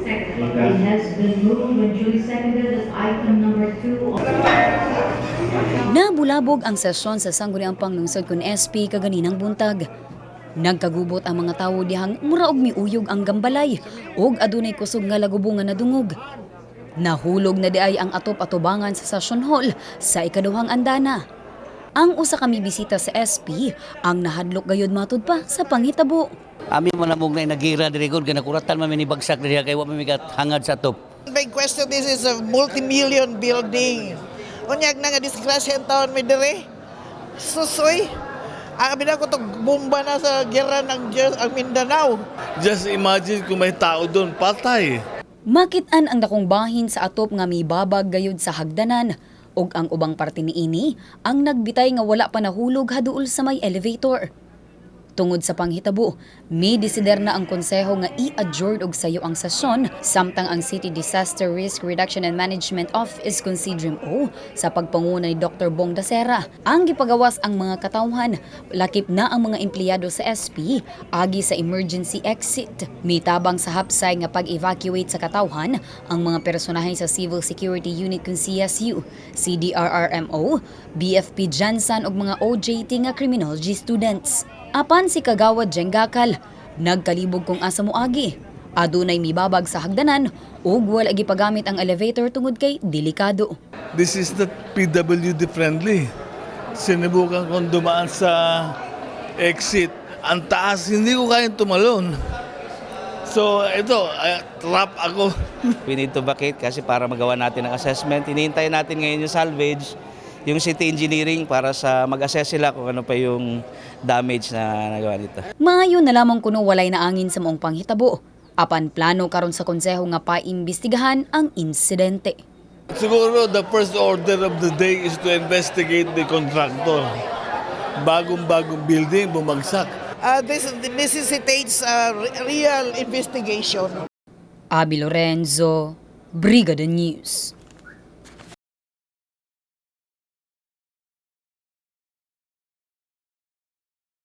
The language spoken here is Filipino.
It has been moved and duly seconded that item number 2. Nabulabog ang sesyon sa sangguniang panglungsod kun SP kaganinang buntag. Nagkagubot ang mga tawo dihang muraog miuyog ang gambalay ug adunay kusog nga lagubungan na dungog. Nahulog na diay ang atop-atubangan sa session hall sa ikaduhang andana. Ang usa ka bisita sa SP ang nahadlok gayud matud pa sa panghitabo. Ami mo namog na nagira diri gud kanakuratan man ni bagsak diri kay wa mamigat hangad sa top. Big question, this is a multi-million building. Unyag na nga disgrasya ang taon mi diri. Susoy. Ang abina ko to bomba na sa gera ng Diyos ang Mindanao. Just imagine kung may tao doon, patay. Makit-an ang dakong bahin sa atop nga mibabag gayud sa hagdanan ug ang ubang parte niini ang nagbitay nga wala pa nahulog haduol sa may elevator. Tungod sa panghitabo, may desider na ang konseho nga i-adjourn og sayo ang sesyon samtang ang City Disaster Risk Reduction and Management Office kun CDRIMO sa pagpanguna ni Dr. Bong Dasera. Ang gipagawas ang mga katawhan, lakip na ang mga empleyado sa SP agi sa emergency exit. Mitabang sa hapsay nga pag-evacuate sa katawhan ang mga personahe sa Civil Security Unit kun CSU, CDRRMO, BFP Jansan ug mga OJT nga criminology students. Apan si Kagawad Jenggakal, nagkalibog kung asa moagi. Adunay mibabag sa hagdanan ug wala gipagamit ang elevator tungod kay delikado. This is not PWD friendly. Sinubukan kong dumaan sa exit. Ang taas, hindi ko kayang tumalon. So ito, trap ako. We need to vacate kasi para magawa natin ang assessment. Hinihintay natin ngayon yung salvage, yung city engineering para sa mag-assess sila kung ano pa yung damage na nagawa nito. Maayo na lamang kuno walay na angin sa moong panghitabo. Apan plano karon sa konseho nga paimbestigahan ang insidente. Siguro the first order of the day is to investigate the contractor. Bagong-bagong building, bumagsak. This necessitates real investigation. Abi Lorenzo, Brigada News.